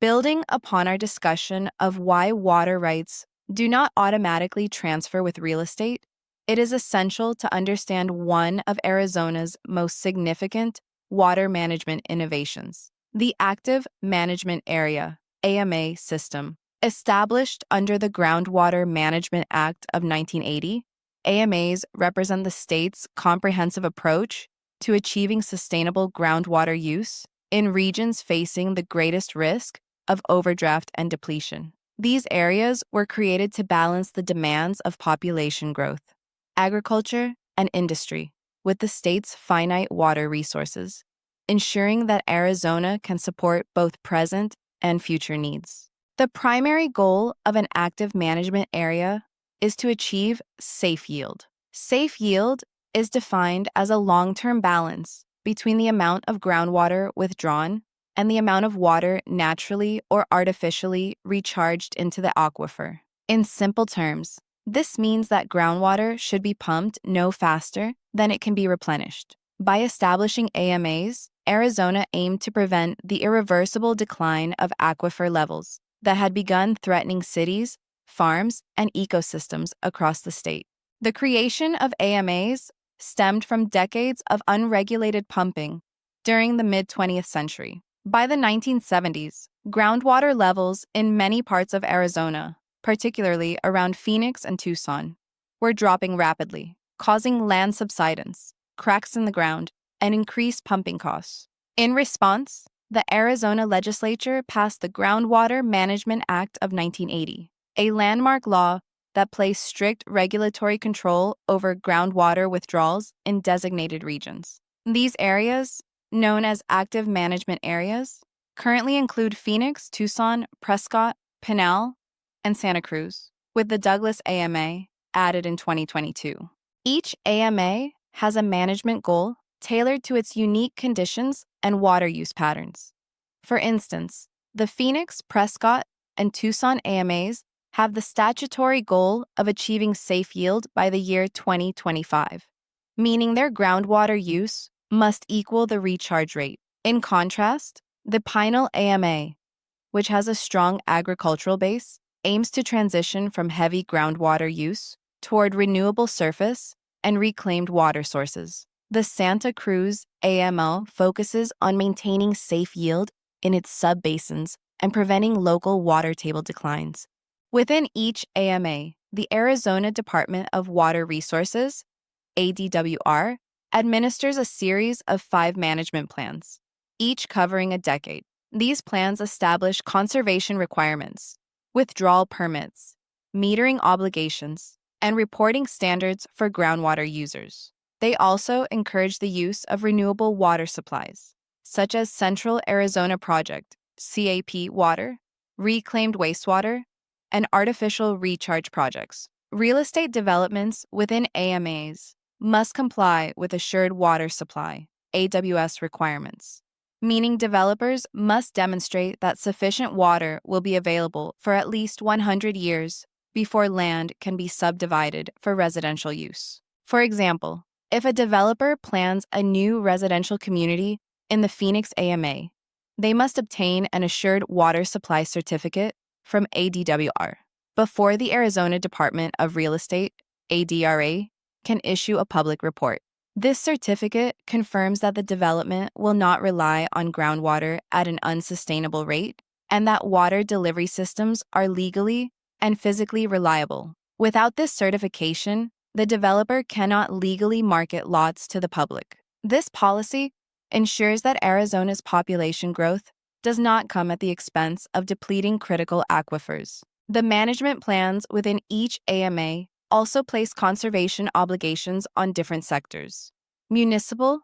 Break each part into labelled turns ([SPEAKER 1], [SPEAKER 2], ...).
[SPEAKER 1] Building upon our discussion of why water rights do not automatically transfer with real estate, it is essential to understand one of Arizona's most significant water management innovations, the Active Management Area (AMA) system. Established under the Groundwater Management Act of 1980, AMAs represent the state's comprehensive approach to achieving sustainable groundwater use in regions facing the greatest risk of overdraft and depletion. These areas were created to balance the demands of population growth, agriculture, and industry with the state's finite water resources, ensuring that Arizona can support both present and future needs. The primary goal of an active management area is to achieve safe yield. Safe yield is defined as a long-term balance between the amount of groundwater withdrawn and the amount of water naturally or artificially recharged into the aquifer. In simple terms, this means that groundwater should be pumped no faster than it can be replenished. By establishing AMAs, Arizona aimed to prevent the irreversible decline of aquifer levels that had begun threatening cities, farms, and ecosystems across the state. The creation of AMAs stemmed from decades of unregulated pumping during the mid-20th century. By the 1970s, groundwater levels in many parts of Arizona, particularly around Phoenix and Tucson, were dropping rapidly, causing land subsidence, cracks in the ground, and increased pumping costs. In response, the Arizona legislature passed the Groundwater Management Act of 1980, a landmark law that placed strict regulatory control over groundwater withdrawals in designated regions. These areas, known as active management areas, currently include Phoenix, Tucson, Prescott, Pinal, and Santa Cruz, with the Douglas AMA added in 2022. Each AMA has a management goal tailored to its unique conditions and water use patterns. For instance, the Phoenix, Prescott, and Tucson AMAs have the statutory goal of achieving safe yield by the year 2025, meaning their groundwater use must equal the recharge rate. In contrast, the Pinal AMA, which has a strong agricultural base, aims to transition from heavy groundwater use toward renewable surface and reclaimed water sources. The Santa Cruz AMO focuses on maintaining safe yield in its subbasins and preventing local water table declines. Within each AMA, the Arizona Department of Water Resources, ADWR, administers a series of 5 management plans, each covering a decade. These plans establish conservation requirements, withdrawal permits, metering obligations, and reporting standards for groundwater users. They also encourage the use of renewable water supplies, such as Central Arizona Project, CAP water, reclaimed wastewater, and artificial recharge projects. Real estate developments within AMAs must comply with Assured Water Supply, AWS requirements, meaning developers must demonstrate that sufficient water will be available for at least 100 years before land can be subdivided for residential use. For example, if a developer plans a new residential community in the Phoenix AMA, they must obtain an Assured Water Supply certificate from ADWR before the Arizona Department of Real Estate, ADRA, can issue a public report. This certificate confirms that the development will not rely on groundwater at an unsustainable rate and that water delivery systems are legally and physically reliable. Without this certification, the developer cannot legally market lots to the public. This policy ensures that Arizona's population growth does not come at the expense of depleting critical aquifers. The management plans within each AMA also place conservation obligations on different sectors: municipal,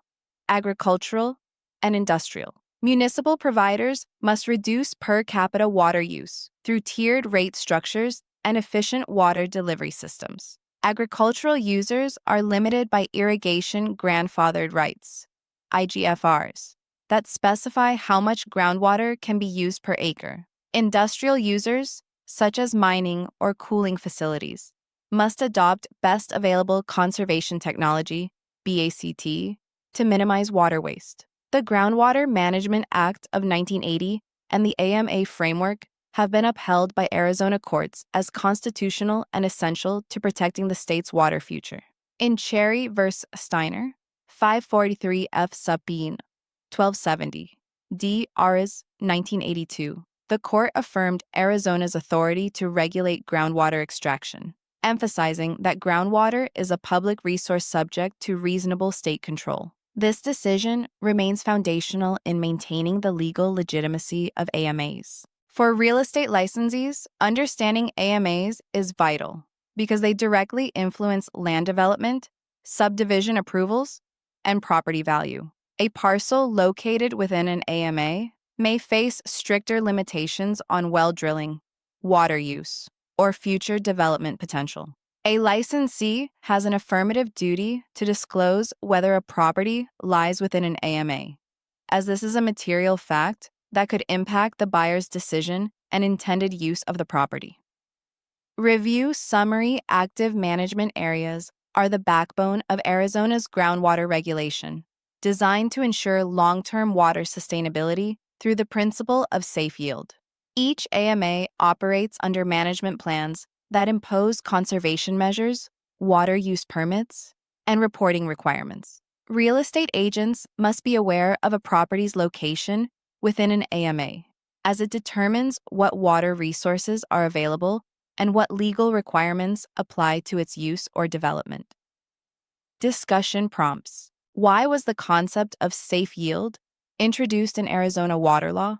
[SPEAKER 1] agricultural, and industrial. Municipal providers must reduce per capita water use through tiered rate structures and efficient water delivery systems. Agricultural users are limited by irrigation grandfathered rights, IGFRs, that specify how much groundwater can be used per acre. Industrial users, such as mining or cooling facilities, must adopt best available conservation technology, BACT, to minimize water waste. The Groundwater Management Act of 1980 and the AMA framework have been upheld by Arizona courts as constitutional and essential to protecting the state's water future. In Cherry v. Steiner, 543 F. sub Bean, 1270, D. Ares, 1982, the court affirmed Arizona's authority to regulate groundwater extraction, emphasizing that groundwater is a public resource subject to reasonable state control. This decision remains foundational in maintaining the legal legitimacy of AMAs. For real estate licensees, understanding AMAs is vital because they directly influence land development, subdivision approvals, and property value. A parcel located within an AMA may face stricter limitations on well drilling, water use, or future development potential. A licensee has an affirmative duty to disclose whether a property lies within an AMA, as this is a material fact that could impact the buyer's decision and intended use of the property. Review summary active management areas are the backbone of Arizona's groundwater regulation, designed to ensure long-term water sustainability through the principle of safe yield. Each AMA operates under management plans that impose conservation measures, water use permits, and reporting requirements. Real estate agents must be aware of a property's location within an AMA, as it determines what water resources are available and what legal requirements apply to its use or development. Discussion prompts. Why was the concept of safe yield introduced in Arizona water law?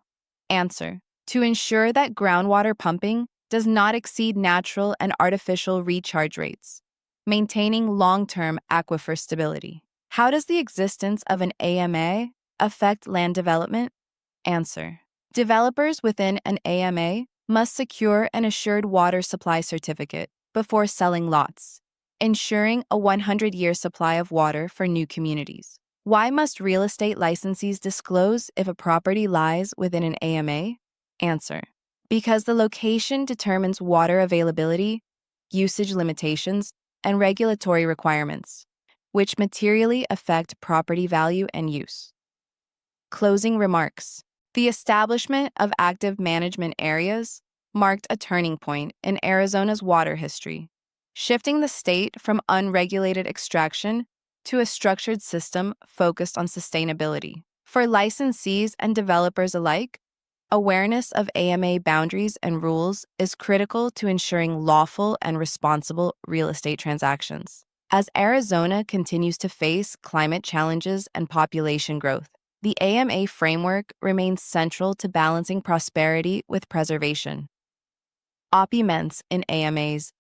[SPEAKER 1] Answer: to ensure that groundwater pumping does not exceed natural and artificial recharge rates, maintaining long-term aquifer stability. How does the existence of an AMA affect land development? Answer: developers within an AMA must secure an assured water supply certificate before selling lots, ensuring a 100-year supply of water for new communities. Why must real estate licensees disclose if a property lies within an AMA? Answer: because the location determines water availability, usage limitations, and regulatory requirements, which materially affect property value and use. Closing remarks. The establishment of active management areas marked a turning point in Arizona's water history, shifting the state from unregulated extraction to a structured system focused on sustainability. For licensees and developers alike, awareness of AMA boundaries and rules is critical to ensuring lawful and responsible real estate transactions. As Arizona continues to face climate challenges and population growth, the AMA framework remains central to balancing prosperity with preservation. Opuments in AMAs